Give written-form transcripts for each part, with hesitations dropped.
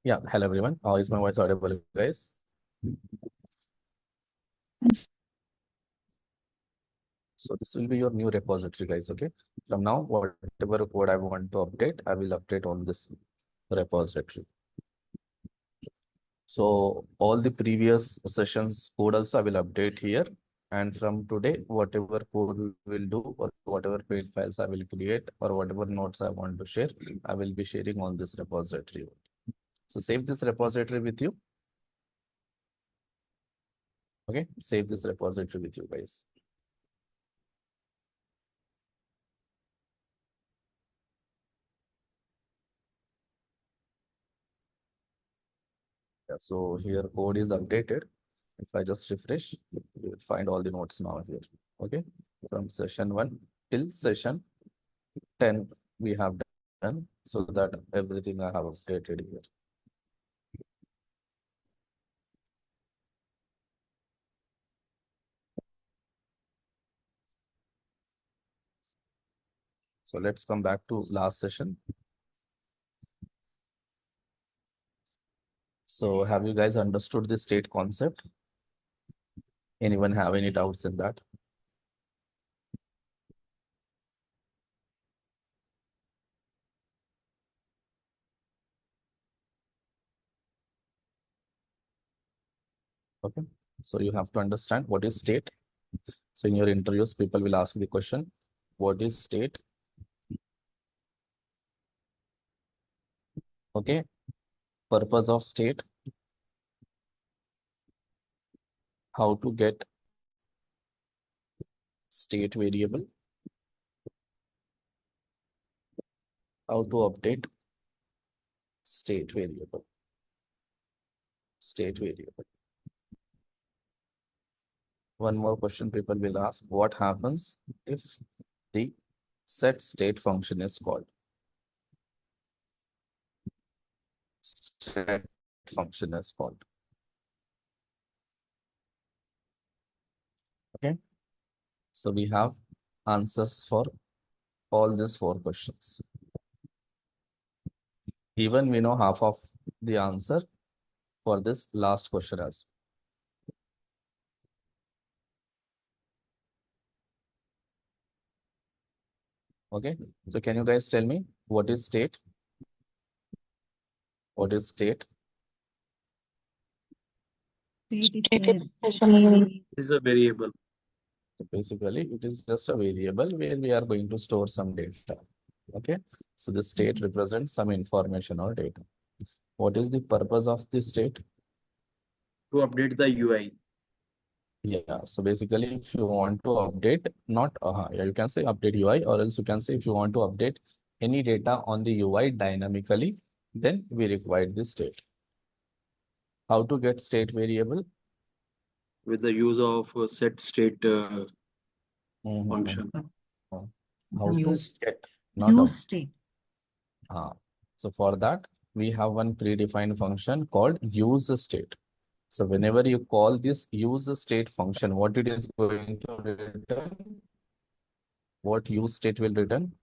Yeah, hello everyone. Is my voice audible, guys? So this will be your new repository, guys. Okay. From now, whatever code I want to update, I will update on this repository. So all the previous sessions code also I will update here. And from today, whatever code we will do or whatever paid files I will create or whatever notes I want to share, I will be sharing on this repository. So save this repository with you. Okay, save this repository with you, guys. Yeah, so here code is updated. If I just refresh, you will find all the notes now here. Okay, from session 1 till session 10, we have done so that everything I have updated here. So let's come back to last session. So have you guys understood the state concept? Anyone have any doubts in that? Okay, so you have to understand what is state. So in your interviews, people will ask the question, what is state? Okay, purpose of state, how to get state variable, how to update state variable. State variable. One more question people will ask, what happens if the set state function is called? Set function is called. Okay. So we have answers for all these 4 questions. Even we know half of the answer for this last question as well. Okay. So can you guys tell me what is state? What is state? State is a variable. So basically, it is just a variable where we are going to store some data. Okay. So the state represents some information or data. What is the purpose of this state? To update the UI. Yeah, so basically, if you want to update, not yeah, you can say update UI, or else you can say if you want to update any data on the UI dynamically, then we require this state. How to get state variable? With the use of set state function. How Use- to get, not Use state. So for that, we have one predefined function called use state. So whenever you call this use state function, what it is going to return? What use state will return?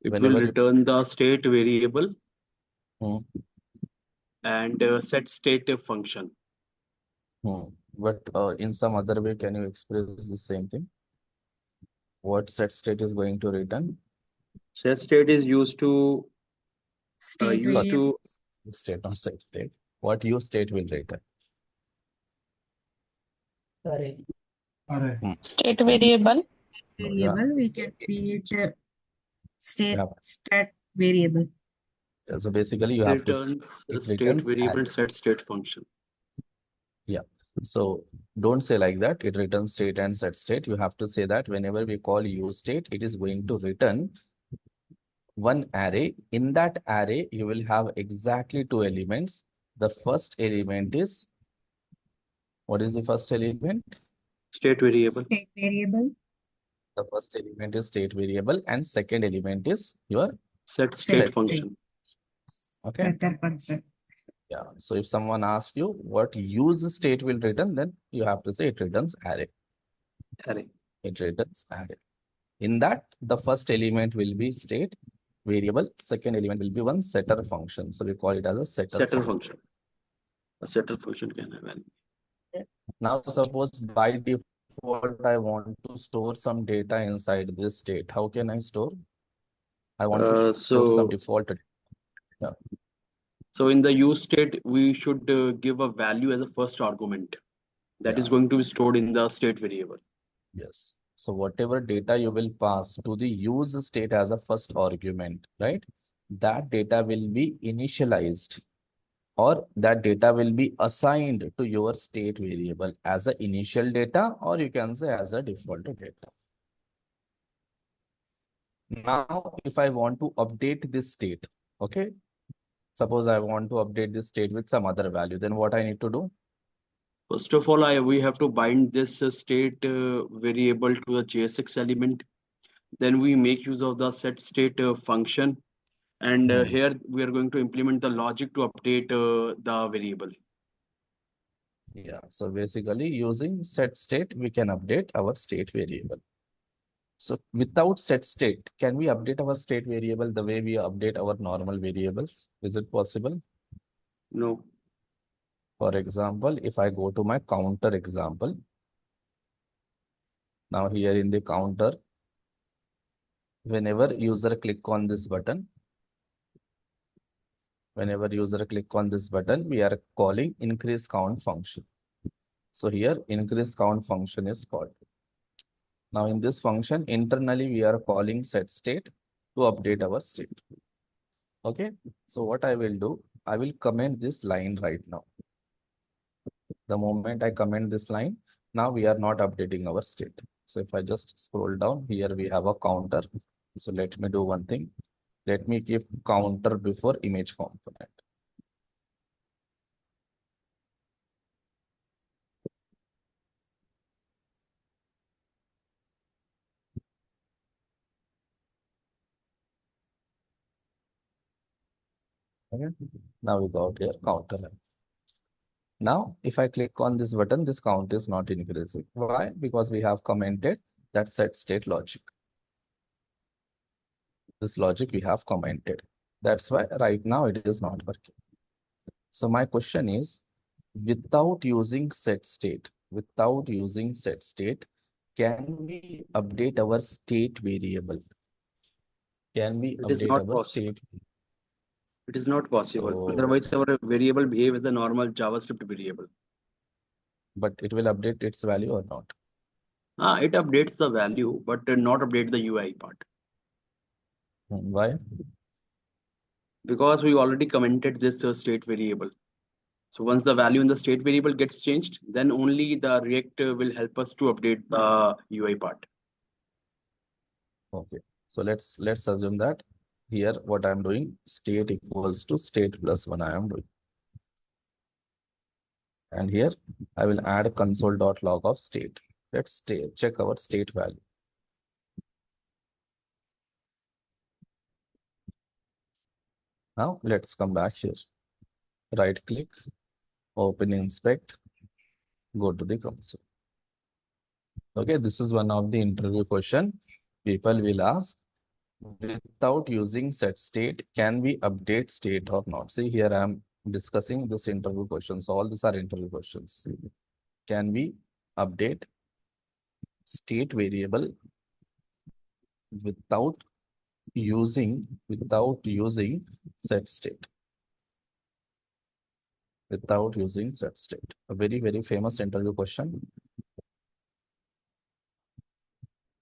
It Whenever will you return the state variable and set state function. But in some other way, can you express the same thing? What set state is going to return? Set state is used to State used variable. to State, not set state. What use state will return? State variable. Variable, we can create a state Yeah. stat variable. So basically, you have to returns it state returns variable array. set state function. Yeah. So don't say like that. It returns state and set state. You have to say that whenever we call use state, it is going to return one array. In that array, you will have exactly 2 elements. The first element is, what is the first element? State variable. State variable. The first element is state variable and second element is your Set Set state function. Okay. Better function. Yeah. So if someone asks you what use state will return, then you have to say it returns array. Array. It returns array. In that, the first element will be state, variable, second element will be one setter function. So we call it as a setter function. A setter function can have value. Now suppose by default I want to store some data inside this state. How can I store? I want to store some default data. Yeah. So in the use state, we should give a value as a first argument that is going to be stored in the state variable. Yes. So whatever data you will pass to the use state as a first argument, right? That data will be initialized, or that data will be assigned to your state variable as an initial data, or you can say as a default data. Now, if I want to update this state, okay, suppose I want to update this state with some other value, then what I need to do? First of all, we have to bind this state variable to the JSX element. Then we make use of the set state function. And here we are going to implement the logic to update the variable. Yeah, so basically using set state, we can update our state variable. So without set state, can we update our state variable the way we update our normal variables? Is it possible? No. For example, if I go to my counter example, now here in the counter, whenever user click on this button, we are calling increase count function. So here increase count function is called. Now in this function, internally we are calling set state to update our state. Okay, so what I will do, I will comment this line right now. The moment I comment this line, now we are not updating our state. So if I just scroll down, here we have a counter. So let me do one thing. Let me keep counter before image component. Okay, now we got here counter. Now, if I click on this button, this count is not increasing. Why? Because we have commented that set state logic. This logic we have commented. That's why right now it is not working. So my question is, without using set state, can we update our state variable? Can we update our state? It is not possible. So, otherwise, our variable behave as a normal JavaScript variable. But it will update its value or not? It updates the value, but not update the UI part. Why? Because we already commented this state variable. So once the value in the state variable gets changed, then only the React will help us to update the UI part. Okay. So let's assume that here what I'm doing, state equals to state plus 1 I am doing. And here I will add console.log of state. Let's check our state value. Now let's come back here. Right click, open inspect, go to the console. Okay, this is one of the interview question. People will ask, without using set state, can we update state or not? See, here I am discussing this interview questions. All these are interview questions. Can we update state variable without using set state? Without using set state. A very, very famous interview question.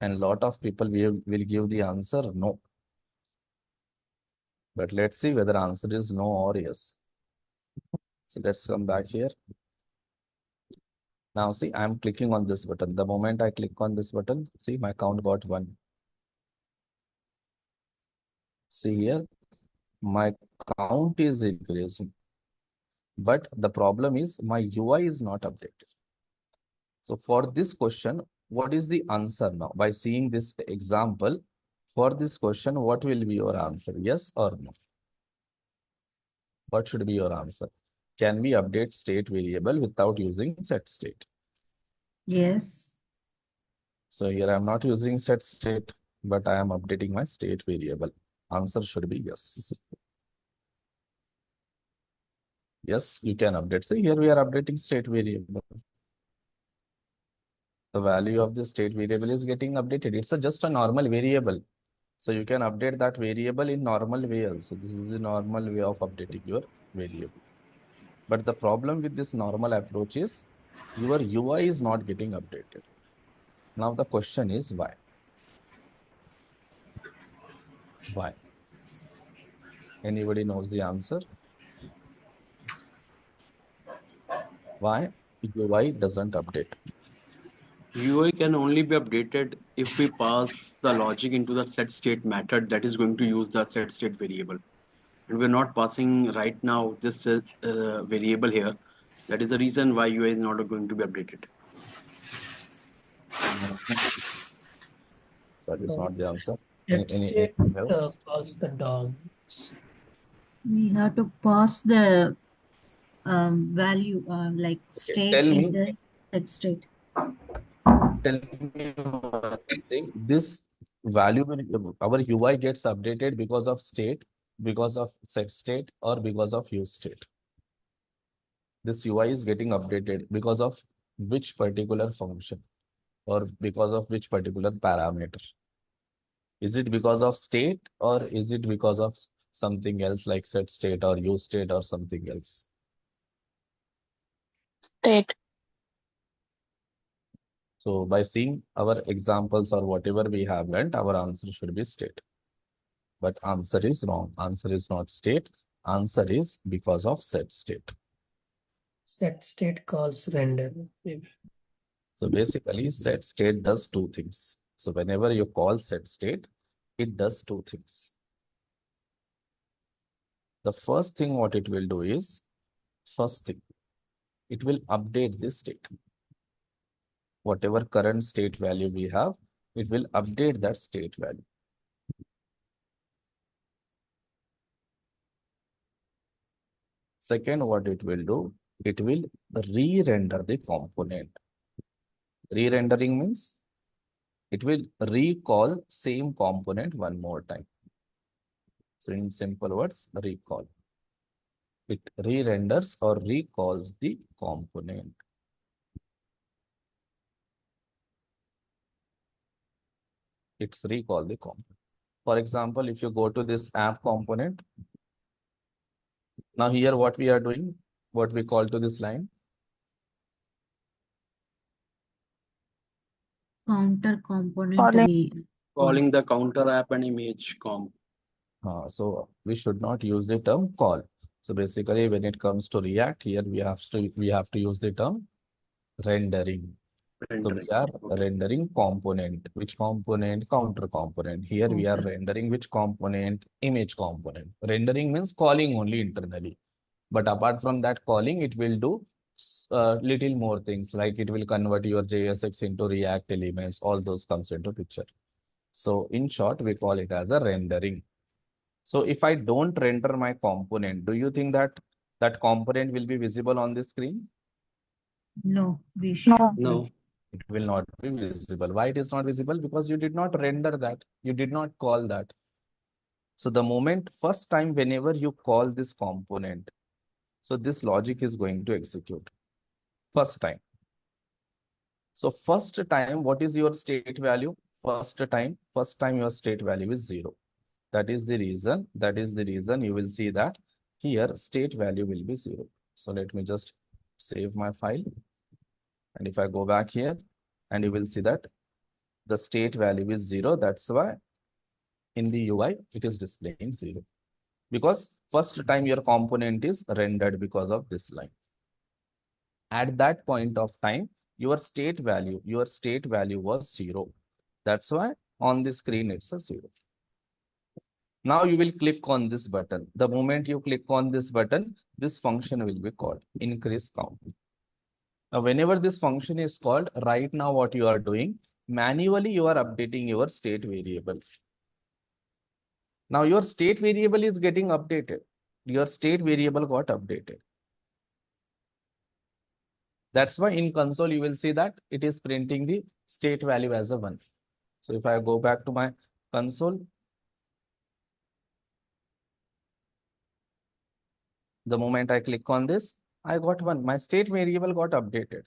And a lot of people will give the answer no. But let's see whether answer is no or yes. So let's come back here. Now see, I'm clicking on this button. The moment I click on this button, see my count got 1. See here, my count is increasing. But the problem is my UI is not updated. So for this question, what is the answer now? By seeing this example, for this question, what will be your answer? Yes or no? What should be your answer? Can we update state variable without using set state? Yes. So here I'm not using set state, but I am updating my state variable. Answer should be yes. Yes, you can update. See, here we are updating state variable. The value of the state variable is getting updated. It's just a normal variable. So you can update that variable in normal way also. This is the normal way of updating your variable. But the problem with this normal approach is your UI is not getting updated. Now the question is why? Why? Anybody knows the answer? Why UI doesn't update? UI can only be updated if we pass the logic into the set state method that is going to use the set state variable. And we're not passing right now this variable here. That is the reason why UI is not going to be updated. That is not the answer. Set state Anything else? calls the DOM. We have to pass the value like state Tell in me. the set state. Tell me one thing. This value, our UI gets updated because of state, because of set state, or because of use state. This UI is getting updated because of which particular function or because of which particular parameter. Is it because of state or is it because of something else like set state or use state or something else? State. So by seeing our examples or whatever we have learned, our answer should be state. But answer is wrong. Answer is not state. Answer is because of set state. Set state calls render. Maybe. So basically, set state does two things. So whenever you call set state, it does two things. The first thing what it will do is, it will update this state. Whatever current state value we have, it will update that state value. Second, what it will do, it will re-render the component. Re-rendering means it will recall same component one more time. So in simple words, recall. It re-renders or recalls the component. It's recall the component. For example, if you go to this app component, now here what we are doing, what we call to this line, Counter component. Calling the counter app and image comp. So we should not use the term call. So basically, when it comes to React, here we have to use the term rendering. So we are rendering component. Which component? Counter component. Here we are rendering which component? Image component. Rendering means calling only internally. But apart from that calling, it will do little more things, like it will convert your JSX into React elements. All those comes into picture. So in short, we call it as a rendering. So if I don't render my component, do you think that that component will be visible on the screen? No, we should. No. It will not be visible. Why it is not visible? Because you did not render that. You did not call that. So the moment, first time, whenever you call this component, so this logic is going to execute. First time. So first time, what is your state value? First time your state value is 0. That is the reason you will see that here state value will be 0. So let me just save my file. And if I go back here, and you will see that the state value is 0. That's why in the UI, it is displaying 0. Because first time your component is rendered because of this line. At that point of time, your state value was 0. That's why on the screen, it's a 0. Now you will click on this button. The moment you click on this button, this function will be called increase count. Now, whenever this function is called, right now what you are doing, manually you are updating your state variable. Now your state variable is getting updated. Your state variable got updated. That's why in console, you will see that it is printing the state value as a 1. So if I go back to my console, The moment I click on this, I got one. My state variable got updated.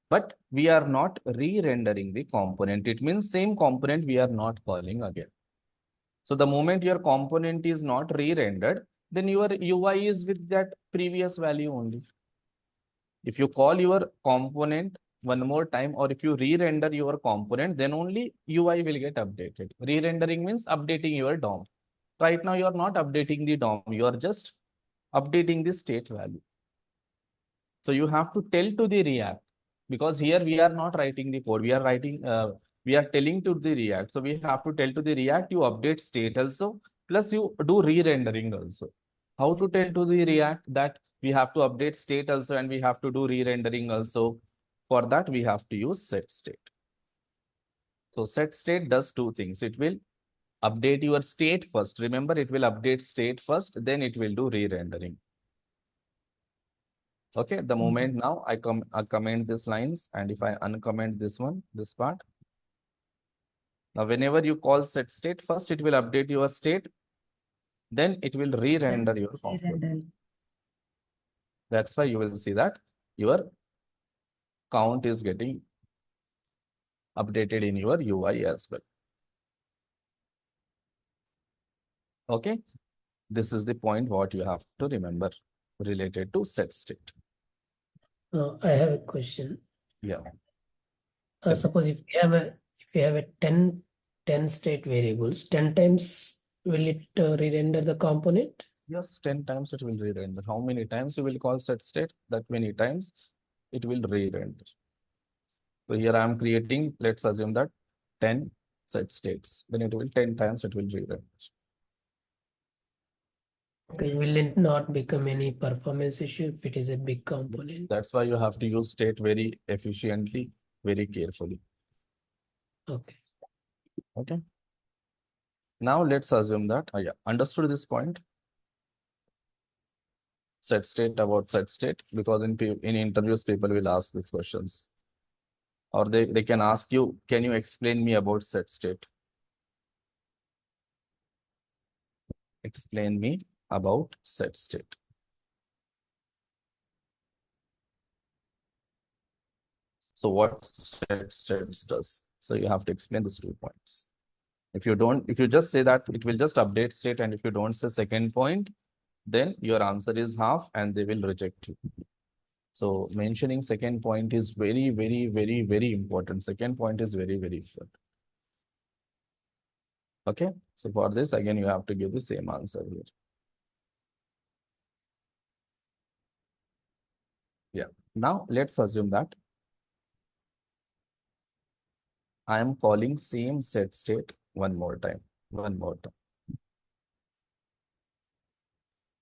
But we are not re-rendering the component. It means same component we are not calling again. So the moment your component is not re-rendered, then your UI is with that previous value only. If you call your component one more time, or if you re-render your component, then only UI will get updated. Re-rendering means updating your DOM. Right now, you are not updating the DOM. You are just updating the state value. So you have to tell to the React, because here we are not writing the code. We are writing, we are telling to the React. So we have to tell to the React, you update state also, plus you do re-rendering also. How to tell to the React that we have to update state also and we have to do re-rendering also? For that, we have to use set state. So set state does two things. It will update your state first. Remember, it will update state first, then it will do re-rendering. Okay, the moment now I comment these lines, and if I uncomment this one, this part. Now, whenever you call set state, first it will update your state, then it will re-render your component. That's why you will see that your count is getting updated in your UI as well. Okay, this is the point what you have to remember related to set state. I have a question. Yeah. Suppose if you have a 10 state variables, 10 times will it re-render the component? Yes, 10 times it will re-render. How many times you will call set state? That many times it will re-render. So here I am creating, let's assume that 10 set states. Then it will 10 times it will re-render. Okay, will it not become any performance issue if it is a big component? That's why you have to use state very efficiently, very carefully. Okay. Okay. Now let's assume that, yeah, understood this point? Set state about set state, because in interviews, people will ask these questions. Or they can ask you, can you explain me about set state? Explain me about set state. So what set states does? So you have to explain these 2 points. If you just say that it will just update state, and if you don't say second point, then your answer is half and they will reject you. So mentioning second point is very, very, very, very important. Second point is very, very important. Okay. So for this, again, you have to give the same answer here. Yeah. Now let's assume that I am calling same set state one more time.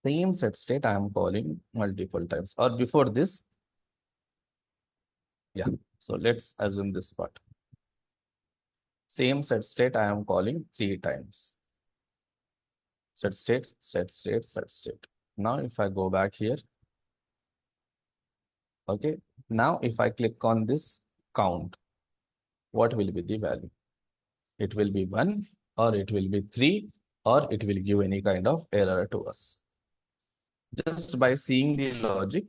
Same set state I am calling multiple times. Or before this, yeah. So let's assume this part. Same set state I am calling 3 times. Set state, set state, set state. Now if I go back here, okay. Now if I click on this count, what will be the value? It will be 1, or it will be 3, or it will give any kind of error to us. Just by seeing the logic,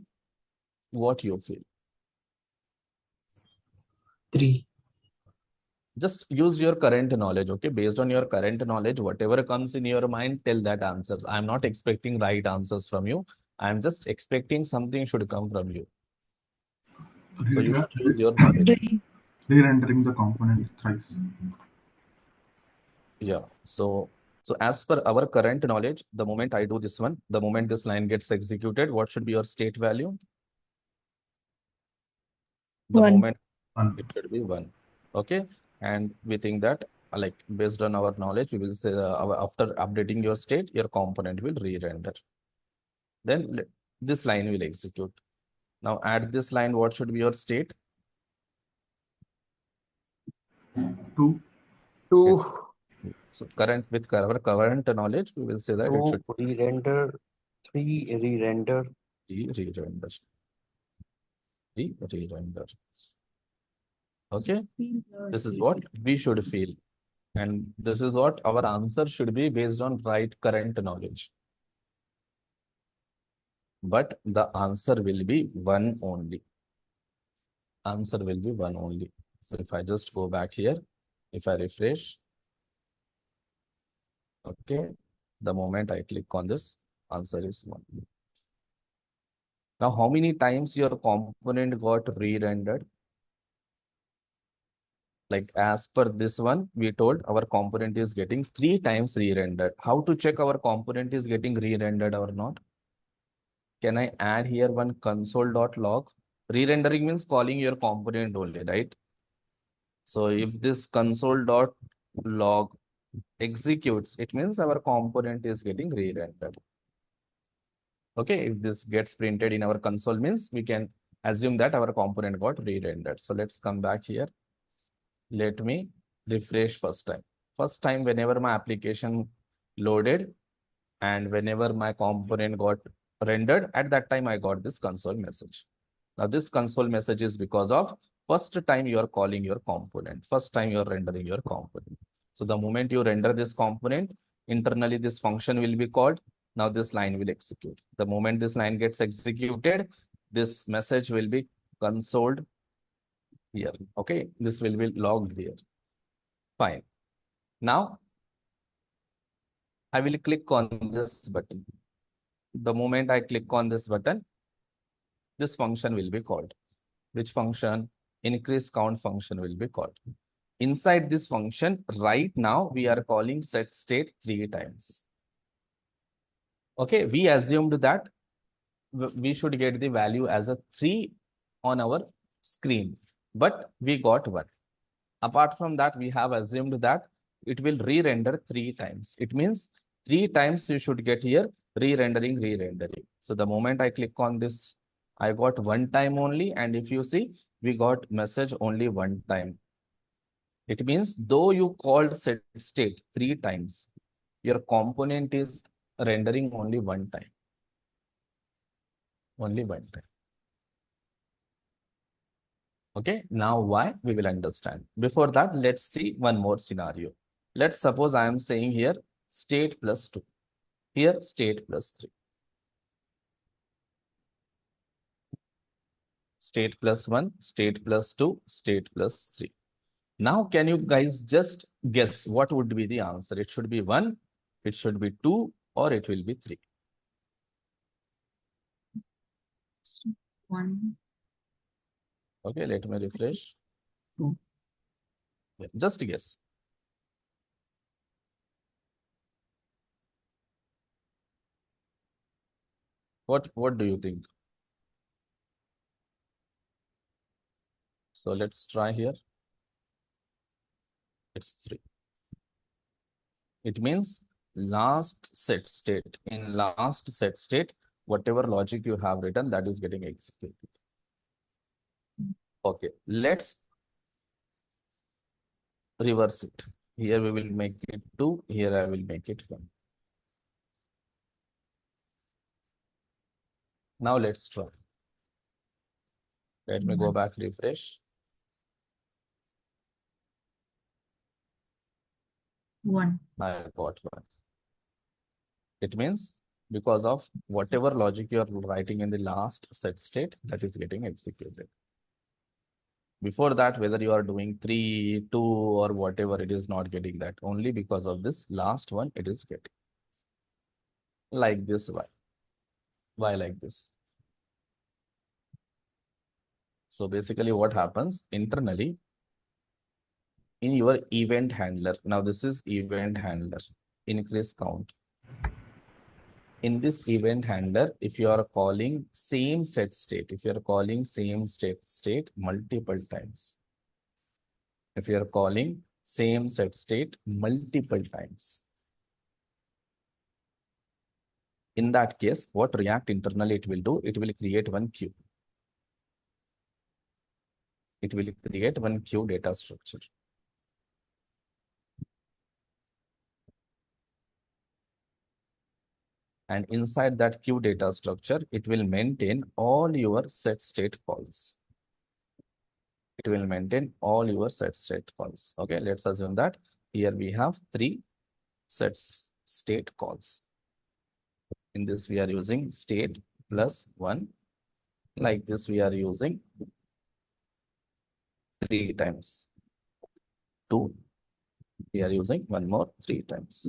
what you feel? 3. Just use your current knowledge, okay? Based on your current knowledge, whatever comes in your mind, tell that answers. I'm not expecting right answers from you. I'm just expecting something should come from you. So you should use your knowledge. Re-rendering the component thrice. Yeah. So as per our current knowledge, the moment I do this one, the moment this line gets executed, what should be your state value? The 1. moment it should be 1. Okay. And we think that, like, based on our knowledge, we will say after updating your state, your component will re-render. Then this line will execute. Now at this line, what should be your state? 2. So with our current knowledge, we will say that it should re-render, 3 re-render. re-render. Re-render. Okay, this is what we should feel. And this is what our answer should be based on right current knowledge. but the answer will be one only. Answer will be one only. So if I just go back here, if I refresh, okay, the moment I click on this, answer is one. Now, how many times your component got re-rendered? Like as per this one, we told our component is getting 3 times re-rendered. How to check our component is getting re-rendered or not? Can I add here one console.log? Re-rendering means calling your component only, right? So if this console.log executes, it means our component is getting re-rendered. Okay, if this gets printed in our console means we can assume that our component got re-rendered. So let's come back here. Let me refresh first time. First time, whenever my application loaded and whenever my component got rendered, at that time I got this console message. Now this console message is because of first time you are calling your component, first time you are rendering your component. So the moment you render this component, internally this function will be called. Now this line will execute. The moment this line gets executed, this message will be consoled here. Okay, this will be logged here. Fine. Now I will click on this button. The moment I click on this button, this function will be called. Which function? Increase count function will be called. Inside this function, right now we are calling set state 3 times. Okay, we assumed that we should get the value as a 3 on our screen, but we got 1. Apart from that, we have assumed that it will re-render 3 times. It means 3 times you should get here re-rendering. So the moment I click on this, I got 1 time only. And if you see, we got message only 1 time. It means though you called set state 3 times, your component is rendering only 1 time. Only 1 time. Okay, now why? We will understand. Before that, let's see one more scenario. Let's suppose I am saying here state plus 2. Here state plus 3. State plus 1, state plus 2, state plus 3. Now, can you guys just guess what would be the answer? It should be 1, it should be 2, or it will be 3. 1. Okay, let me refresh. 2. Yeah, just guess. What do you think? So let's try here. It's 3. It means last set state. In last set state, whatever logic you have written, that is getting executed. Okay, let's reverse it. Here we will make it 2. Here I will make it 1. Now let's try. Let me go back, refresh. 1. I got 1. It means because of whatever logic you are writing in the last set state, that is getting executed. Before that, whether you are doing 3, 2, or whatever, it is not getting that. Only because of this last one, it is getting. Like this, why? Why like this? So basically what happens internally in your event handler. Now this is event handler, increase count. In this event handler, if you are calling same set state, if you are calling same state multiple times, if you are calling same set state multiple times, in that case, what React internally it will do, it will create one queue. It will create one queue data structure. And inside that queue data structure, it will maintain all your set state calls. It will maintain all your set state calls. Okay, let's assume that here we have 3 set state calls. In this, we are using state plus 1. Like this, we are using 3 times. 2. We are using one more 3 times.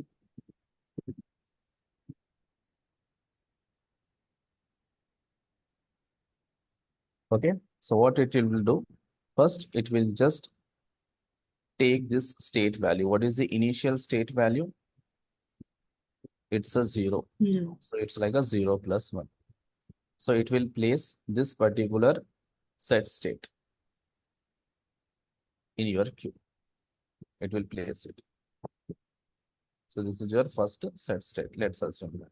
Okay. So what it will do? First, it will just take this state value. What is the initial state value? It's a 0. Zero. So it's like a 0 plus 1. So it will place this particular set state in your queue. It will place it. So this is your first set state. Let's assume that.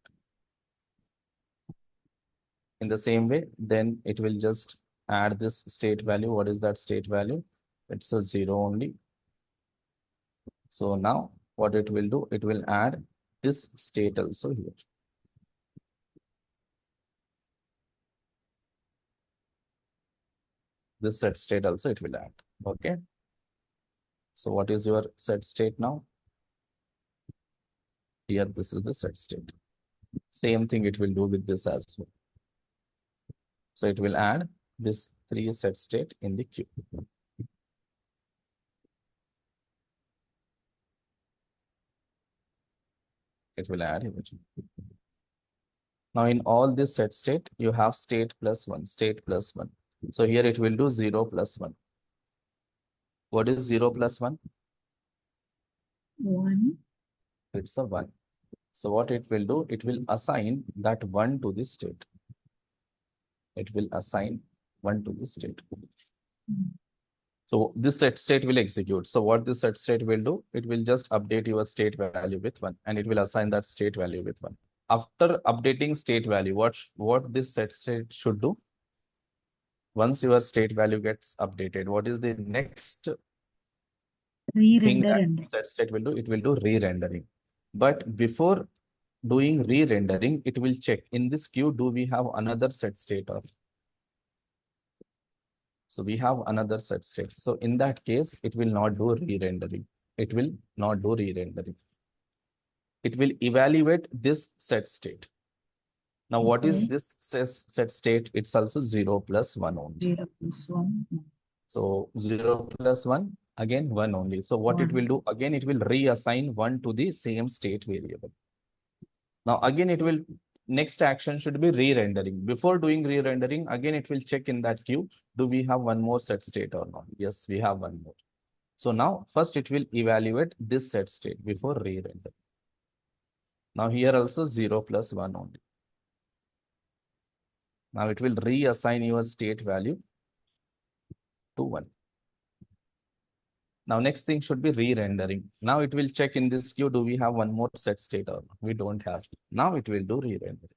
In the same way, then it will just add this state value. What is that state value? It's a 0 only. So now what it will do, it will add this state also here. This set state also it will add. Okay. So what is your set state now? Here, this is the set state. Same thing it will do with this as well. So it will add this 3 set state in the queue. It will add here. Now in all this set state, you have state plus 1, state plus 1. So here it will do 0 plus 1. What is 0 plus 1? 1. It's a 1. So what it will do, it will assign that 1 to this state. It will assign 1 to this state. So this set state will execute. So what this set state will do, it will just update your state value with 1 and it will assign that state value with 1. After updating state value, what this set state should do? Once your state value gets updated, what is the next thing that set state will do? It will do re-rendering. But before doing re-rendering, it will check in this queue, do we have another set state of? So we have another set state. So in that case, it will not do re-rendering. It will not do re-rendering. It will evaluate this set state. Now, what is this set state? It's also 0 plus 1 only. 0 plus 1. So 0 plus 1, again 1 only. So what it will do, again, it will reassign 1 to the same state variable. Now, again, it will, next action should be re-rendering. Before doing re-rendering, again, it will check in that queue, do we have one more set state or not? Yes, we have one more. So now, first it will evaluate this set state before re-render. Now here also 0 plus 1 only. Now it will reassign your state value to 1. Now next thing should be re-rendering. Now it will check in this queue, do we have one more set state or not? We don't have. Now it will do re-rendering.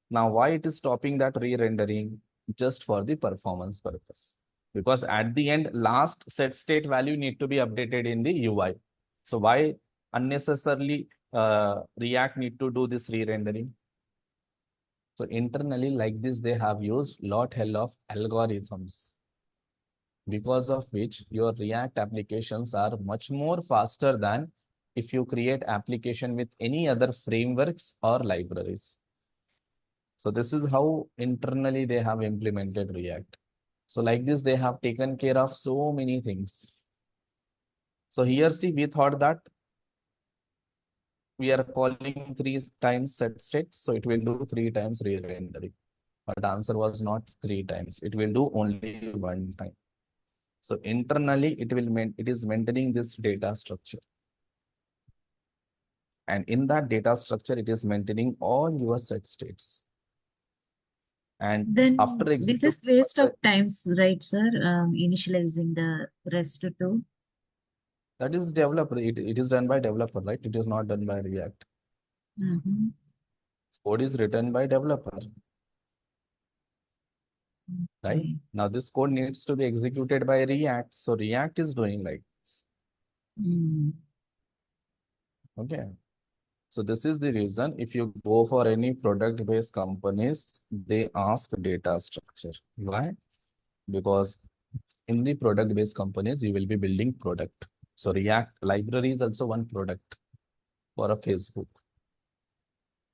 Now why it is stopping that re-rendering? Just for the performance purpose. Because at the end, last set state value need to be updated in the UI. So why unnecessarily React need to do this re-rendering? So internally like this, they have used hell of algorithms, because of which your React applications are much more faster than if you create application with any other frameworks or libraries. So this is how internally they have implemented React. So like this, they have taken care of so many things. So here, see, we thought that we are calling 3 times set state. So it will do 3 times re-rendering. But answer was not 3 times. It will do only 1 time. So internally, it is maintaining this data structure. And in that data structure, it is maintaining all your set states. And Then after this is waste of times, right, sir? Initializing the rest too. That is developer. It is done by developer, right? It is not done by React. Code is written by developer. Right? Now this code needs to be executed by React. So React is doing like this. Okay. So this is the reason if you go for any product-based companies, they ask data structure. Why? Because in the product-based companies, you will be building product. So React library is also one product for a Facebook.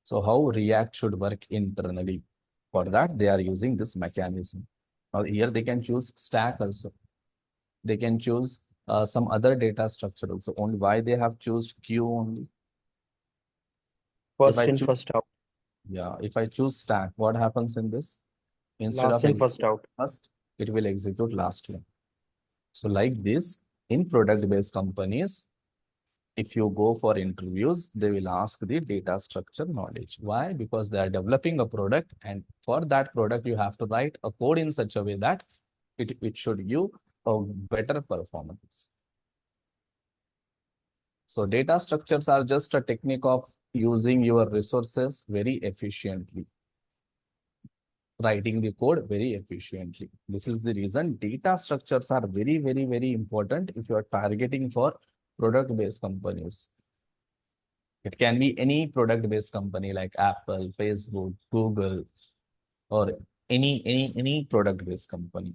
So how React should work internally? For that, they are using this mechanism. Now here they can choose stack also. They can choose some other data structure also. Only why they have choose queue only? First I in, choose, first out. yeah, if I choose stack, what happens in this? Instead Last of in, first execute out. first, it will execute last one. So like this, in product-based companies, if you go for interviews, they will ask the data structure knowledge. Why? Because they are developing a product, and for that product, you have to write a code in such a way that it should give a better performance. So data structures are just a technique of using your resources very efficiently, writing the code very efficiently. This is the reason data structures are very, very, very important if you are targeting for product-based companies. It can be any product-based company like Apple, Facebook, Google, or any product-based company.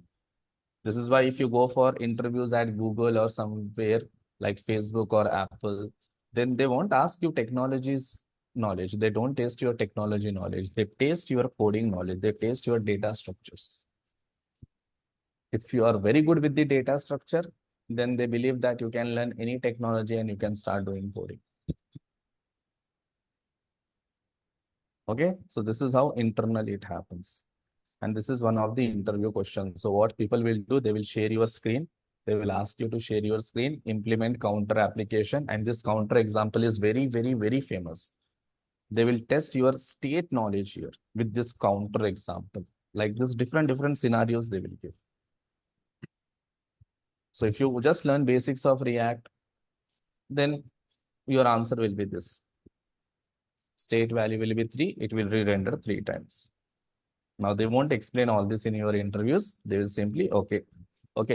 This is why if you go for interviews at Google or somewhere like Facebook or Apple, then they won't ask you technologies knowledge. They don't test your technology knowledge. They test your coding knowledge. They test your data structures. If you are very good with the data structure, then they believe that you can learn any technology and you can start doing coding. Okay, so this is how internally it happens. And this is one of the interview questions. So what people will do, they will share your screen. They will ask you to share your screen, implement counter application. And this counter example is very, very, very famous. They will test your state knowledge here with this counter example. Like this different scenarios they will give. So if you just learn basics of React, then your answer will be this. State value will be 3. It will re-render 3 times. Now they won't explain all this in your interviews. They will simply, okay,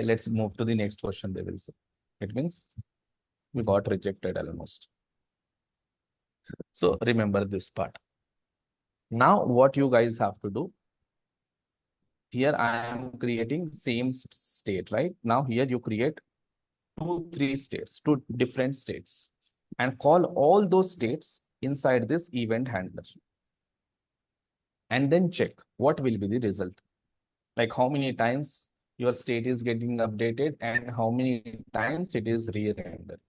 let's move to the next question. They will say, it means we got rejected almost. So remember this part. Now what you guys have to do, here I am creating same state, right? Now here you create 2 different states, and call all those states inside this event handler. And then check what will be the result. Like how many times your state is getting updated and how many times it is re-rendered.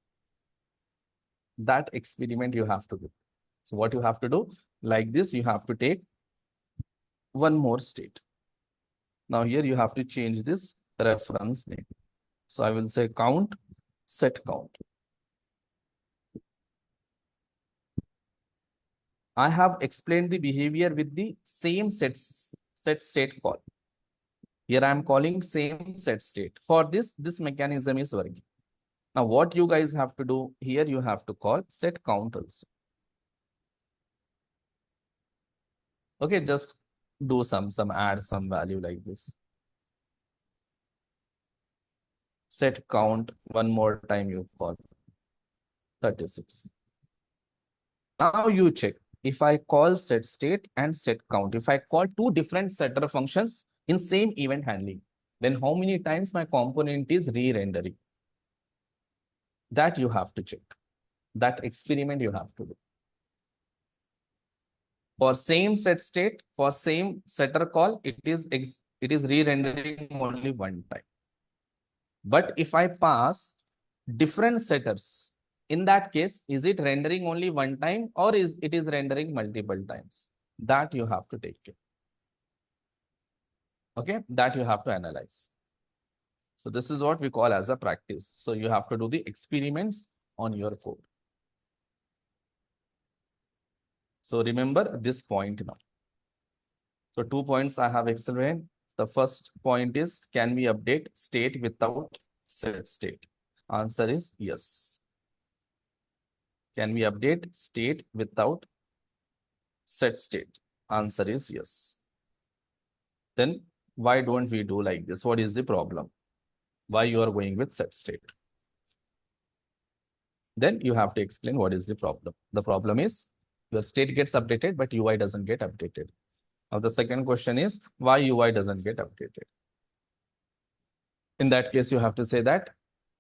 That experiment you have to do. So what you have to do, like this, you have to take one more state. Now here you have to change this reference name. So I will say count, set count. I have explained the behavior with the same set state call. Here I am calling same set state. For this mechanism is working. Now what you guys have to do here, you have to call set count also. Okay, just do add some value like this. Set count, one more time you call 36. Now you check. If I call set state and set count, if I call 2 different setter functions in same event handling, then how many times my component is re-rendering? That you have to check. That experiment you have to do. For same set state, for same setter call, it is re-rendering only one time. But if I pass different setters, in that case, is it rendering only one time or is it rendering multiple times? That you have to take care. Okay, that you have to analyze. So this is what we call as a practice. So you have to do the experiments on your code. So remember this point now. So 2 points I have explained. The first point is, can we update state without set state? Answer is yes. Can we update state without set state? Answer is yes. Then why don't we do like this? What is the problem? Why you are going with set state? Then you have to explain what is the problem. The problem is your state gets updated, but UI doesn't get updated. Now the second question is, why UI doesn't get updated? In that case, you have to say that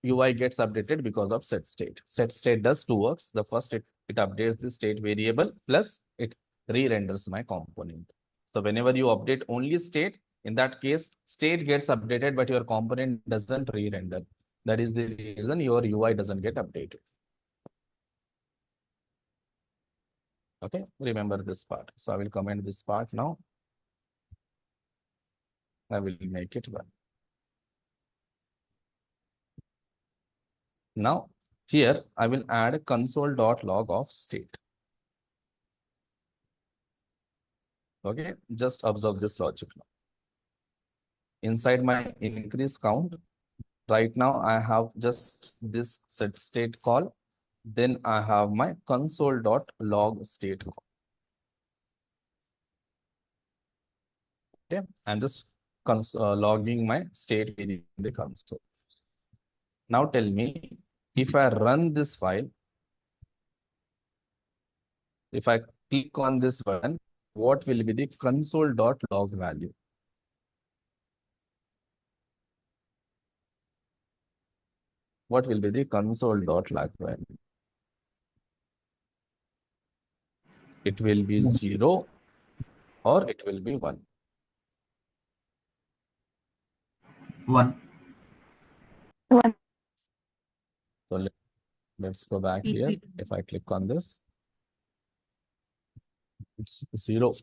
UI gets updated because of set state. Set state does 2 works. The first, it updates the state variable, plus it re-renders my component. So whenever you update only state, in that case, state gets updated, but your component doesn't re-render. That is the reason your UI doesn't get updated. Okay, remember this part. So I will comment this part now. I will make it one. Now, here I will add console.log of state. Okay, just observe this logic now. Inside my increase count, right now I have just this set state call. Then I have my console.log state call. Okay, I'm just logging my state in the console. Now tell me, if I run this file, if I click on this button, what will be the console.log value? What will be the console.log value? It will be 0 or it will be 1. 1. So let's go back here. If I click on this, it's 0.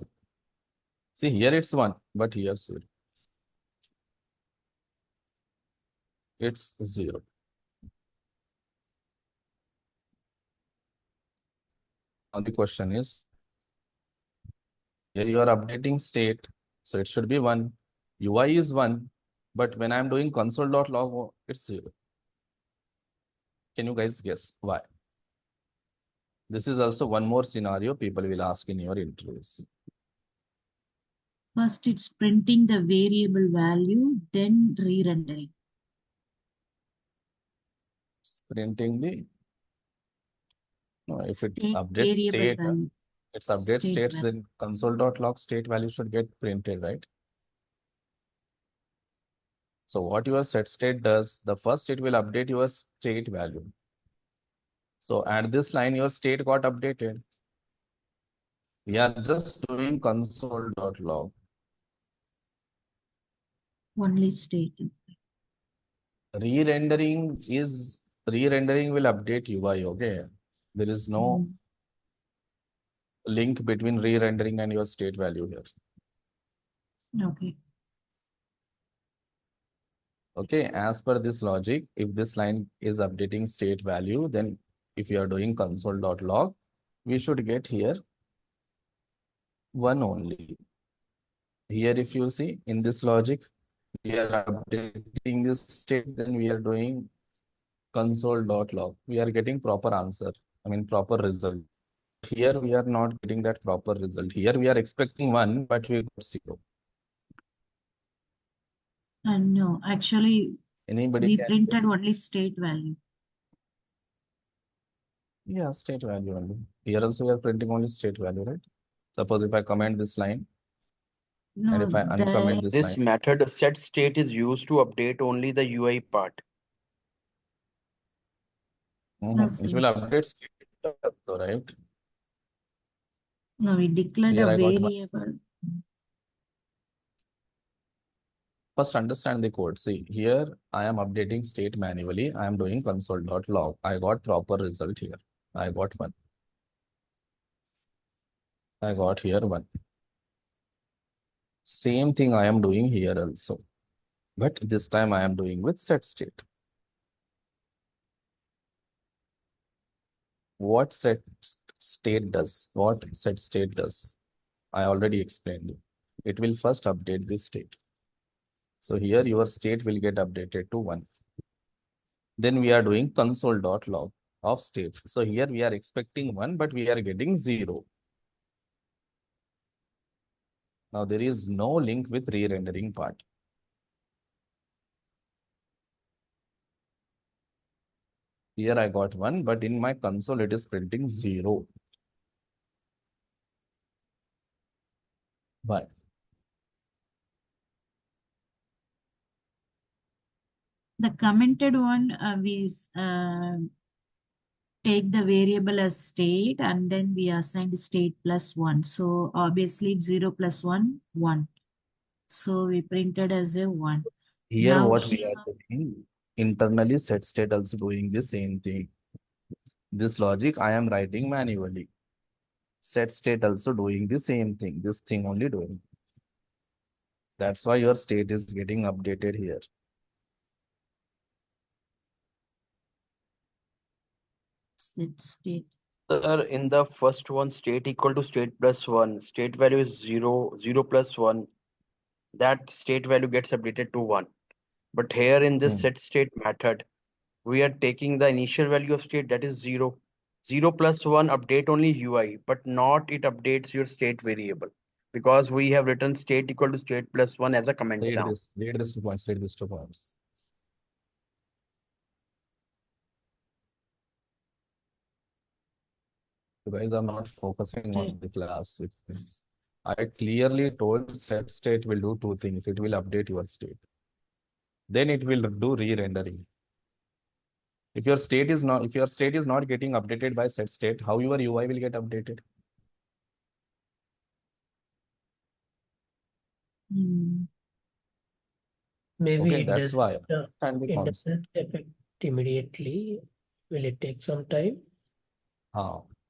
See, here it's 1, but here 0. It's 0. Now the question is, here you are updating state, so it should be 1. UI is 1, but when I'm doing console.log, it's 0. Can you guys guess why? This is also one more scenario people will ask in your interviews. First, it's printing the variable value, then re-rendering. It's printing the, no, if it State updates variable state, value. it's updates State states, value. then console.log state value should get printed, right? So what your set state does, the first it will update your state value. So at this line, your state got updated. We are just doing console.log. Only state. Re-rendering will update UI, okay? There is no link between re-rendering and your state value here. Okay. Okay, as per this logic, if this line is updating state value, then if you are doing console.log, we should get here 1 only. Here, if you see in this logic, we are updating this state, then we are doing console.log. We are getting proper answer, I mean proper result. Here we are not getting that proper result. Here we are expecting 1, but we got 0. No, actually, Anybody we can printed guess? only state value. Yeah, state value only. Here also we are printing only state value, right? Suppose if I comment this line, and No, if I uncomment this This line, method set state is used to update only the UI part. no, it sir. will update state also, right? No, we declared Here a I got 1. variable. First understand the code. See, here I am updating state manually. I am doing console.log. I got proper result here. I got 1. I got here 1. Same thing I am doing here also. But this time I am doing with set state. What set state does? What set state does? I already explained it. It will first update the state. So here your state will get updated to 1. Then we are doing console.log of state. So here we are expecting 1, but we are getting 0. Now there is no link with re-rendering part. Here I got 1, but in my console it is printing 0. Why? The commented one, we take the variable as state and then we assign the state plus 1. So obviously it's 0 plus 1, 1. So we printed as a 1. Here Now what we here, are doing, internally set state also doing the same thing. This logic I am writing manually. Set state also doing the same thing. This thing only doing. That's why your state is getting updated here. set state. Sir, in the first one, state equal to state plus 1. State value is 0, 0 plus 1. That state value gets updated to 1. But here in this set state method, we are taking the initial value of state, that is 0. 0 plus 1 update only UI, but not it updates your state variable. Because we have written state equal to state plus 1 as a comment Read now. this. Read this 2 points. Read this 2 points. You guys are not focusing on the class. I clearly told set state will do 2 things. It will update your state. Then it will do re-rendering. If your state is not getting updated by set state, how your UI will get updated? Maybe Okay, it that's why. it doesn't affect immediately. Will it take some time?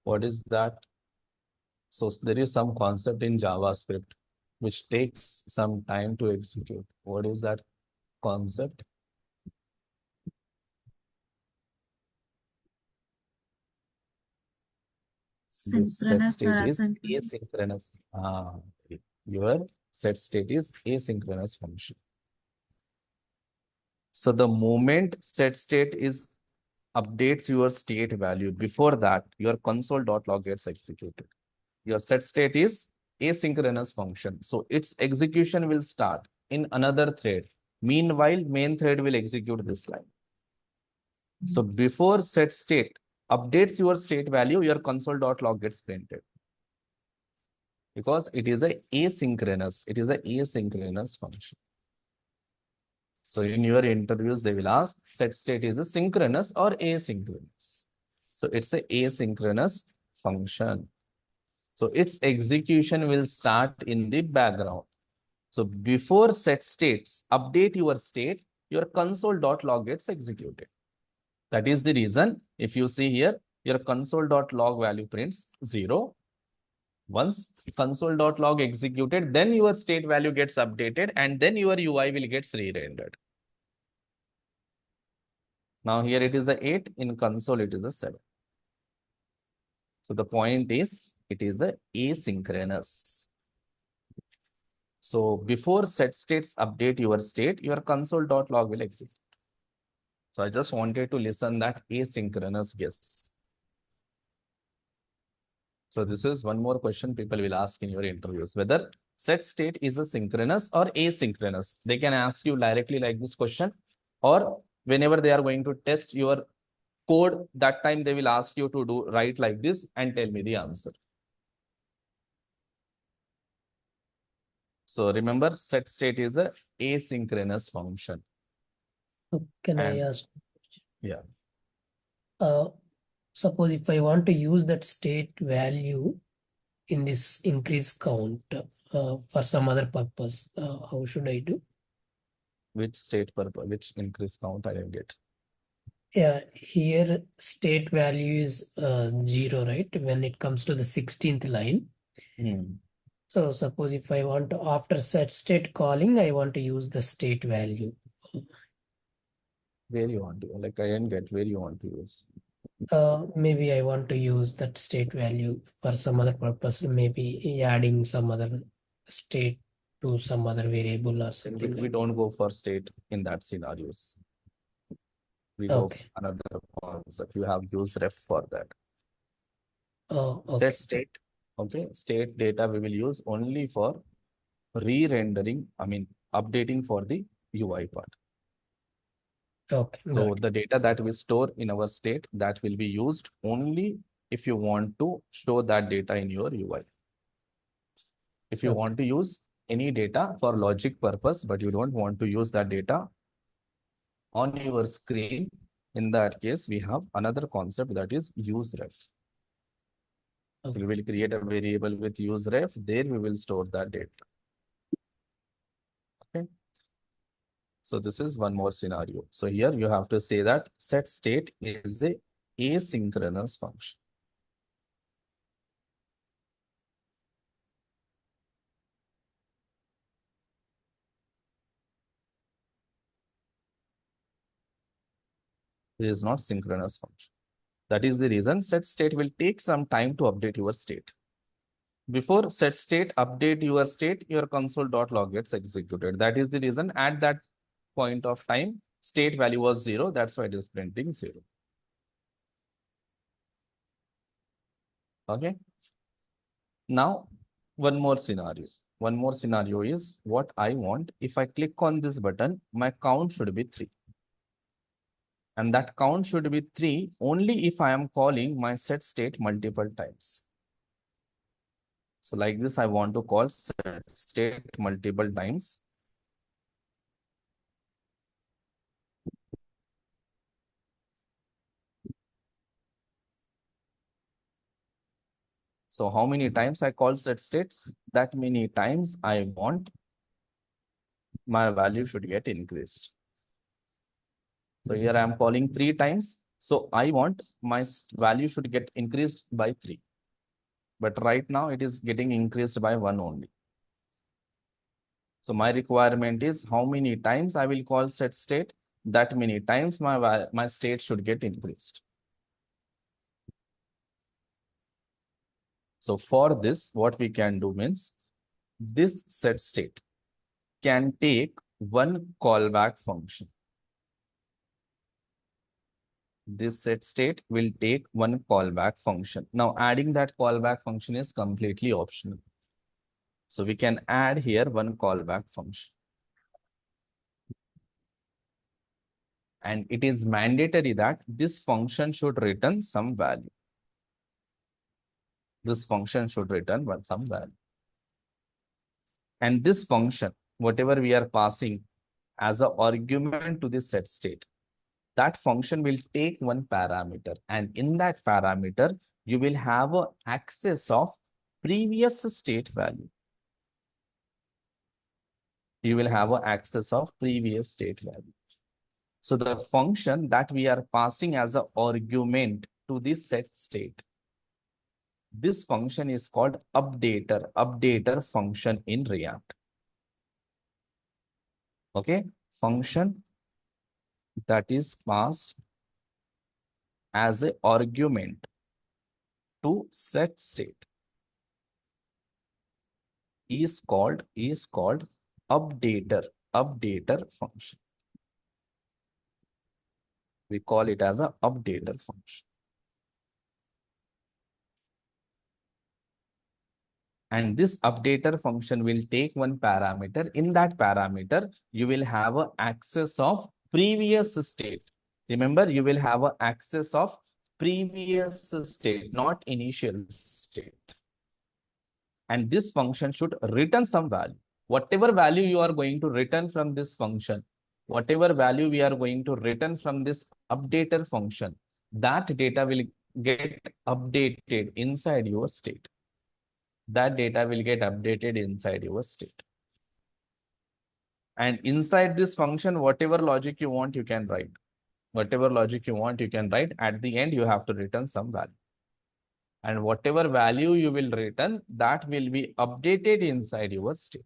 What is that? So there is some concept in JavaScript which takes some time to execute. What is that concept? This set Synchronous or state is asynchronous? asynchronous. Your set state is asynchronous function. So the moment set state is updates your state value, before that your console.log gets executed. Your set state is asynchronous function. So its execution will start in another thread. Meanwhile, main thread will execute this line. So before set state updates your state value, your console.log gets printed. Because it is a asynchronous function. So in your interviews, they will ask set state is a synchronous or asynchronous. So it's a asynchronous function. So its execution will start in the background. So before set states update your state, your console.log gets executed. That is the reason, if you see here, your console.log value prints 0. Once console.log executed, then your state value gets updated and then your UI will get re-rendered. Now here it is a 8, in console it is a 7. So the point is, it is a asynchronous. So before set states update your state, your console.log will execute. So I just wanted to listen that asynchronous guess. So this is one more question people will ask in your interviews, whether set state is a synchronous or asynchronous. They can ask you directly like this question, or whenever they are going to test your code, that time they will ask you to write like this and tell me the answer. So remember, set state is a asynchronous function. So can I ask? Yeah. Suppose if I want to use that state value in this increase count for some other purpose, how should I do? Which state purpose? Which increase count? I didn't get. Yeah, here state value is 0, right? When it comes to the 16th line. So suppose if I want to, after set state calling, I want to use the state value. Where you want to? Like I didn't get where you want to use. Maybe I want to use that state value for some other purpose, maybe adding some other state to some other variable or something. We don't go for state in that scenarios. We go for another concept. You have use ref for that. Set state. Okay. State data we will use only for re-rendering, updating for the UI part. So the data that we store in our state, that will be used only if you want to show that data in your UI. If you want to use any data for logic purpose, but you don't want to use that data on your screen, In that case, we have another concept, that is useRef. Okay. We will create a variable with useRef. There we will store that data. Okay. So this is one more scenario. So here you have to say that set state is a asynchronous function. It is not synchronous function. That is the reason set state will take some time to update your state. Before set state update your state, your console.log gets executed. That is the reason at that point of time, state value was 0. That's why it is printing 0. Okay. Now, one more scenario. One more scenario is what I want. If I click on this button, my count should be 3. And that count should be 3 only if I am calling my set state multiple times. So like this, I want to call set state multiple times. So how many times I call set state? That many times I want my value should get increased. So here I am calling 3 times. So I want my value should get increased by 3. But right now it is getting increased by 1 only. So my requirement is how many times I will call set state, that many times my state should get increased. So for this, what we can do means this set state can take one callback function. This set state will take one callback function. Now adding that callback function is completely optional. So we can add here one callback function. And it is mandatory that this function should return some value. This function should return some value. And this function, whatever we are passing as an argument to this set state, that function will take one parameter. And in that parameter, you will have an access of previous state value. You will have an access of previous state value. So the function that we are passing as an argument to this set state, this function is called updater function in React. Okay, function that is passed as an argument to set state is called updater function. We call it as an updater function. And this updater function will take one parameter. In that parameter, you will have an access of previous state. Remember, you will have an access of previous state, not initial state. And this function should return some value. Whatever value you are going to return from this function, whatever value we are going to return from this updater function, that data will get updated inside your state. That data will get updated inside your state. And inside this function, whatever logic you want, you can write. Whatever logic you want, you can write. At the end, you have to return some value. And whatever value you will return, that will be updated inside your state.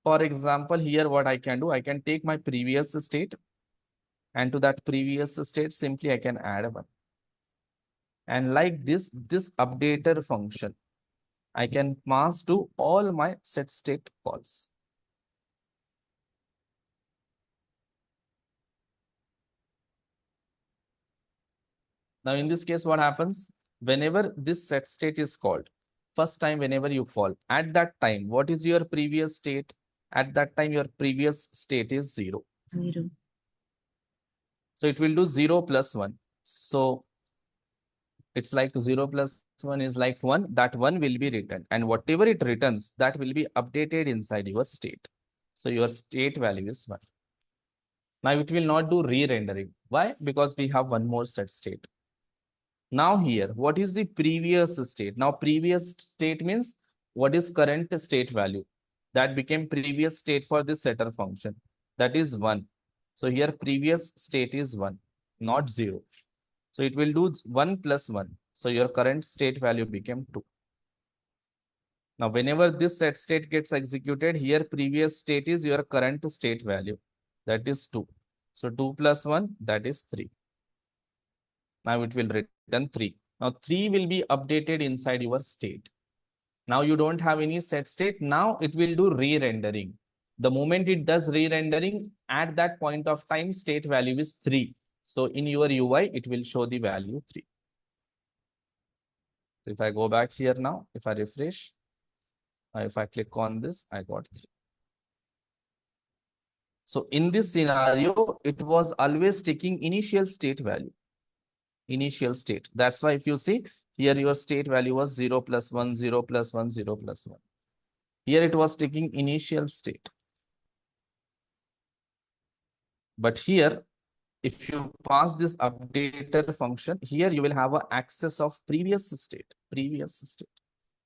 For example, here what I can do, I can take my previous state, and to that previous state, simply I can add one. And like this updater function, I can pass to all my set state calls. Now, in this case, what happens? Whenever this set state is called, first time whenever you call, at that time, what is your previous state? At that time, your previous state is 0. 0. So it will do 0 plus 1. So it's like 0 plus 1 is like 1. That 1 will be returned. And whatever it returns, that will be updated inside your state. So your state value is 1. Now it will not do re-rendering. Why? Because we have one more set state. Now here, what is the previous state? Now previous state means what is current state value? That became previous state for this setter function. That is 1. So here previous state is 1, not 0. So it will do 1 plus 1. So your current state value became 2. Now whenever this set state gets executed, here previous state is your current state value. That is 2. So 2 plus 1, that is 3. Now it will return 3. Now 3 will be updated inside your state. Now you don't have any set state. Now it will do re-rendering. The moment it does re-rendering, at that point of time, state value is 3. So in your UI, it will show the value 3. So if I go back here now, if I refresh, if I click on this, I got 3. So in this scenario, it was always taking initial state value. Initial state. That's why if you see, here your state value was 0 plus 1, 0 plus 1, 0 plus 1. Here it was taking initial state. But here, if you pass this updater function, here you will have an access of previous state.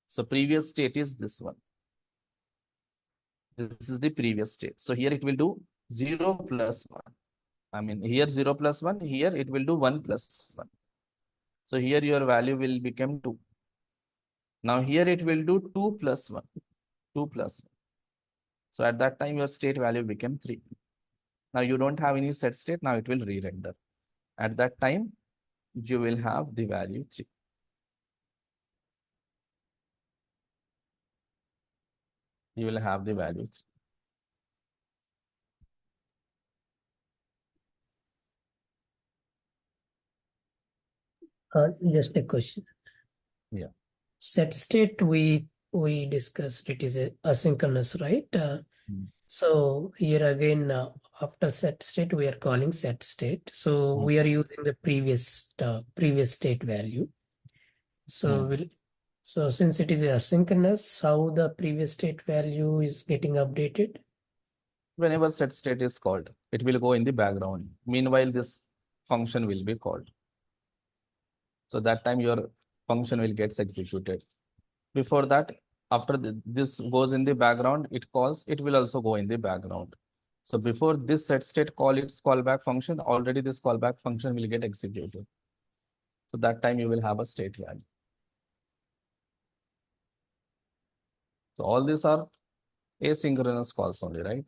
So previous state is this one. This is the previous state. So here it will do 0 plus 1. I mean, here 0 plus 1, here it will do 1 plus 1. So here your value will become 2. Now here it will do 2 plus 1. 2 plus 1. So at that time, your state value became 3. Now you don't have any set state. Now it will re-render. At that time, you will have the value 3. You will have the value 3. Just a question. Yeah. Set state we discussed it is asynchronous, right? So here again, after set state, we are calling set state. So we are using the previous state value. So so since it is asynchronous, how the previous state value is getting updated? Whenever set state is called, it will go in the background. Meanwhile, this function will be called. So that time your function will get executed. Before that, after this goes in the background, it calls, it will also go in the background. So before this set state call its callback function, already this callback function will get executed. So that time you will have a state value. So all these are asynchronous calls only, right?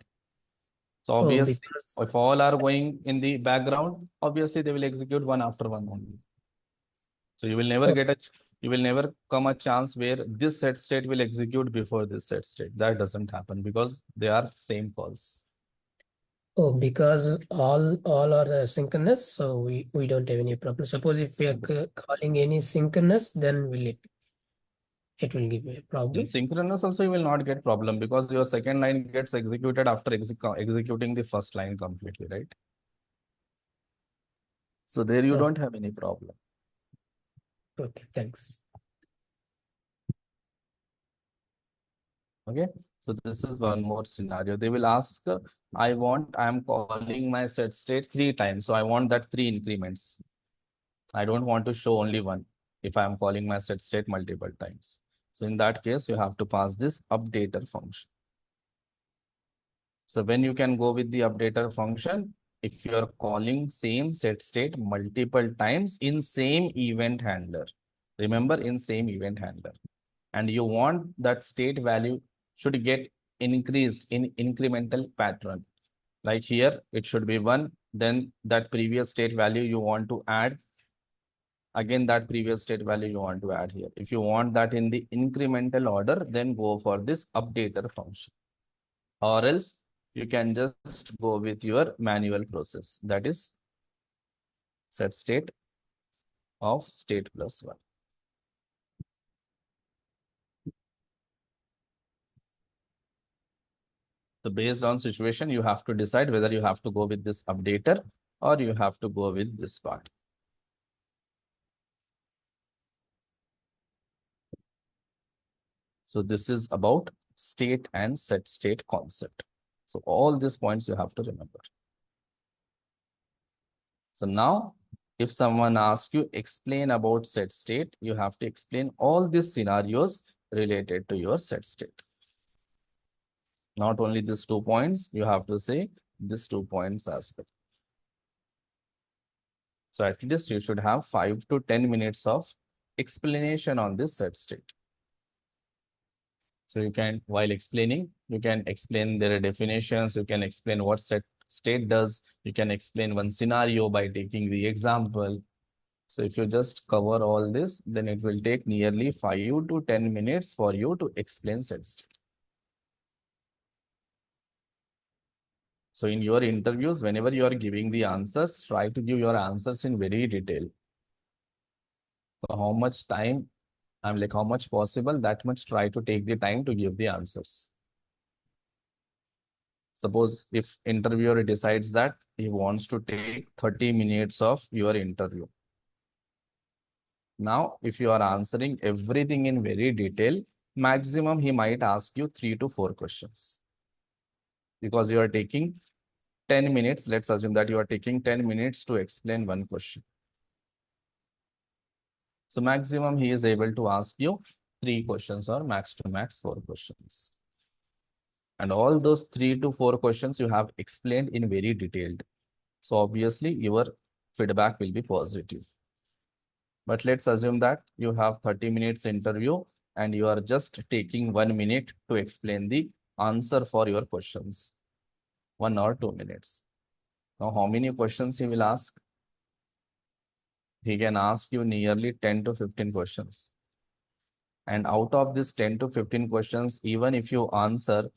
So obviously, if all are going in the background, obviously they will execute one after one only. So you will never you will never come a chance where this set state will execute before this set state. That doesn't happen because they are same calls. Oh, because all are synchronous, so we don't have any problem. Suppose if we are calling any synchronous, then it will give me a problem. In synchronous also you will not get problem because your second line gets executed after executing the first line completely, right? So there you don't have any problem. Okay, thanks. Okay, so this is one more scenario. They will ask, I am calling my set state 3 times. So I want that 3 increments. I don't want to show only one if I am calling my set state multiple times. So in that case, you have to pass this updater function. So when you can go with the updater function, if you are calling same set state multiple times in same event handler, remember in same event handler, and you want that state value should get increased in incremental pattern. Like here, it should be 1, then that previous state value you want to add. Again, that previous state value you want to add here. If you want that in the incremental order, then go for this updater function. Or else you can just go with your manual process. That is set state of state plus 1. So based on situation, you have to decide whether you have to go with this updater or you have to go with this part. So this is about state and set state concept. So all these points you have to remember. So now, if someone asks you, explain about set state, you have to explain all these scenarios related to your set state. Not only these 2 points, you have to say these 2 points as well. So at least you should have 5 to 10 minutes of explanation on this set state. So you can, while explaining, you can explain their definitions, you can explain what set state does, you can explain one scenario by taking the example. So if you just cover all this, then it will take nearly 5 to 10 minutes for you to explain set state. So in your interviews, whenever you are giving the answers, try to give your answers in very detail. So how much time, I'm like how much possible, that much try to take the time to give the answers. Suppose if interviewer decides that he wants to take 30 minutes of your interview. Now, if you are answering everything in very detail, maximum he might ask you 3 to 4 questions. Because you are taking 10 minutes, let's assume that you are taking 10 minutes to explain one question. So maximum he is able to ask you 3 questions or max to max 4 questions. And all those 3 to 4 questions you have explained in very detailed. So obviously your feedback will be positive. But let's assume that you have 30 minutes interview and you are just taking 1 minute to explain the answer for your questions. 1 or 2 minutes. Now, how many questions he will ask? He can ask you nearly 10 to 15 questions. And out of this 10 to 15 questions, even if you answer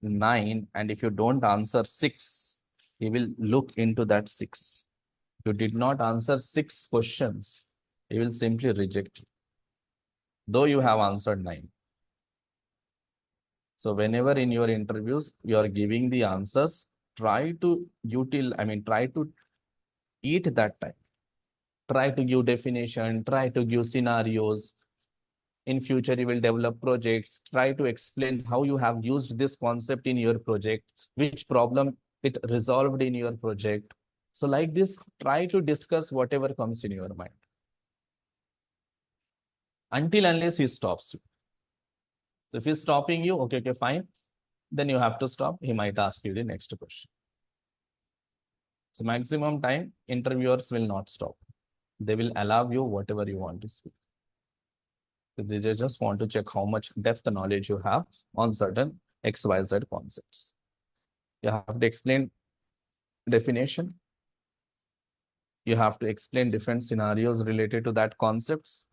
9 and if you don't answer 6, he will look into that 6. You did not answer 6 questions, he will simply reject you, though you have answered 9. So whenever in your interviews you are giving the answers, try to eat that time. Try to give definition, try to give scenarios. In future, you will develop projects. Try to explain how you have used this concept in your project, which problem it resolved in your project. So like this, try to discuss whatever comes in your mind. Until unless he stops you. So if he's stopping you, okay, fine. Then you have to stop. He might ask you the next question. So maximum time, interviewers will not stop. They will allow you whatever you want to speak. So they just want to check how much depth knowledge you have on certain XYZ concepts. You have to explain definition. You have to explain different scenarios related to that concepts.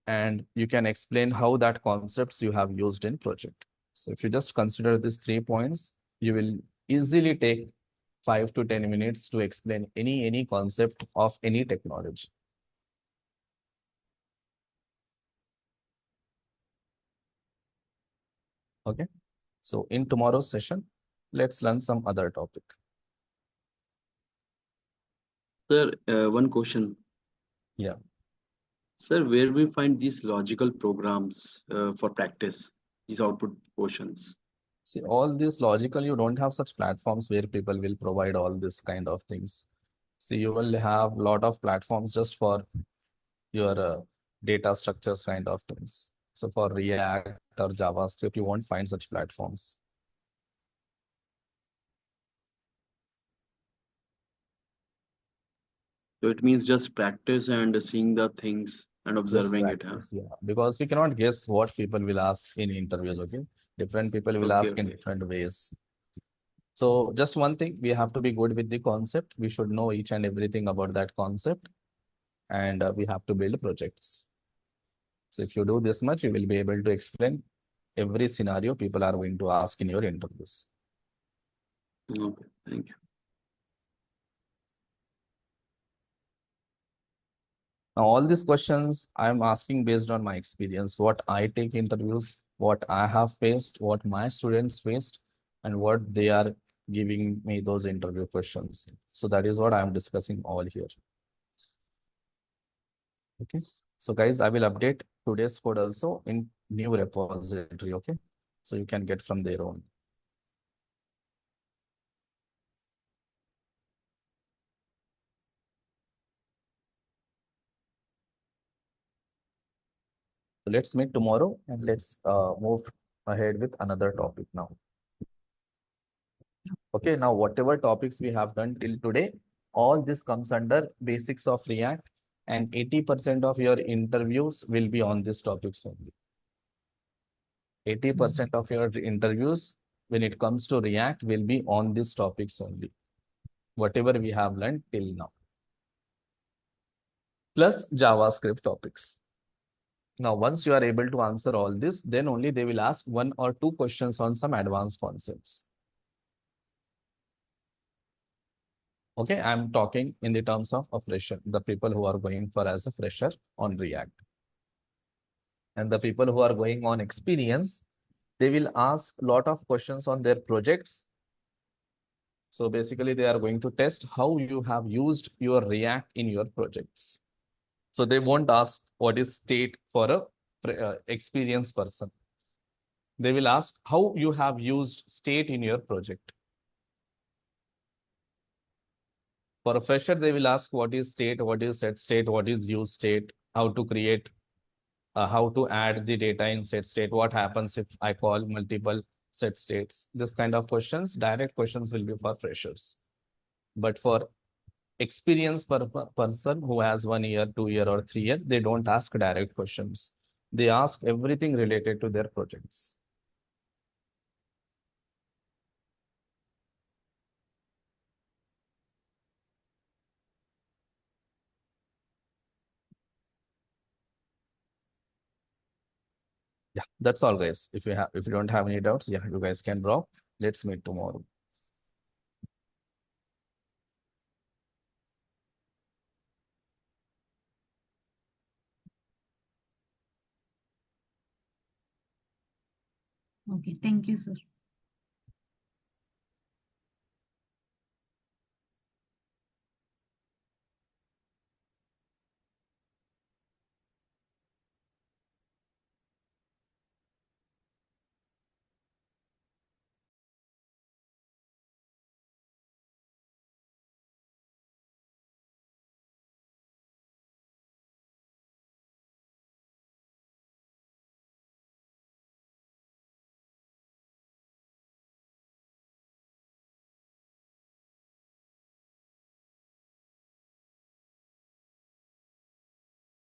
And you can explain how that concepts you have used in project. So if you just consider these 3 points, you will easily take 5 to 10 minutes to explain any concept of any technology. Okay. So in tomorrow's session, let's learn some other topic. Sir, one question. Yeah. Sir, where we find these logical programs for practice, these output portions? See, all this logical, you don't have such platforms where people will provide all this kind of things. See, you will have a lot of platforms just for your data structures kind of things. So for React or JavaScript, you won't find such platforms. So it means just practice and seeing the things and Just observing it, huh? practice, yeah. Because we cannot guess what people will ask in interviews, okay? Different people will Okay, ask in different ways. So just one thing, we have to be good with the concept. We should know each and everything about that concept. And we have to build projects. So if you do this much, you will be able to explain every scenario people are going to ask in your interviews. Okay, thank you. Now, all these questions I'm asking based on my experience, what I take interviews, what I have faced, what my students faced, and what they are giving me those interview questions. So that is what I'm discussing all here. Okay. So guys, I will update today's code also in new repository. Okay. So you can get from there on. So let's meet tomorrow and let's move ahead with another topic now. Okay, now whatever topics we have done till today, all this comes under basics of React, and 80% of your interviews will be on these topics only. 80% of your interviews when it comes to React will be on these topics only, whatever we have learned till now, plus JavaScript topics. Now, once you are able to answer all this, then only they will ask 1 or 2 questions on some advanced concepts. Okay, I'm talking in the terms of a fresher, the people who are going for as a fresher on React. And the people who are going on experience, they will ask a lot of questions on their projects. So basically, they are going to test how you have used your React in your projects. So they won't ask what is state for a experienced person. They will ask how you have used state in your project. For a fresher, they will ask what is state, what is set state, what is use state, how to create, how to add the data in set state, what happens if I call multiple set states. This kind of questions, direct questions will be for freshers. But for experienced person who has 1 year, 2 year, or 3 year, they don't ask direct questions. They ask everything related to their projects. Yeah, that's all, guys. If you don't have any doubts, yeah, you guys can drop. Let's meet tomorrow. Okay, thank you, sir.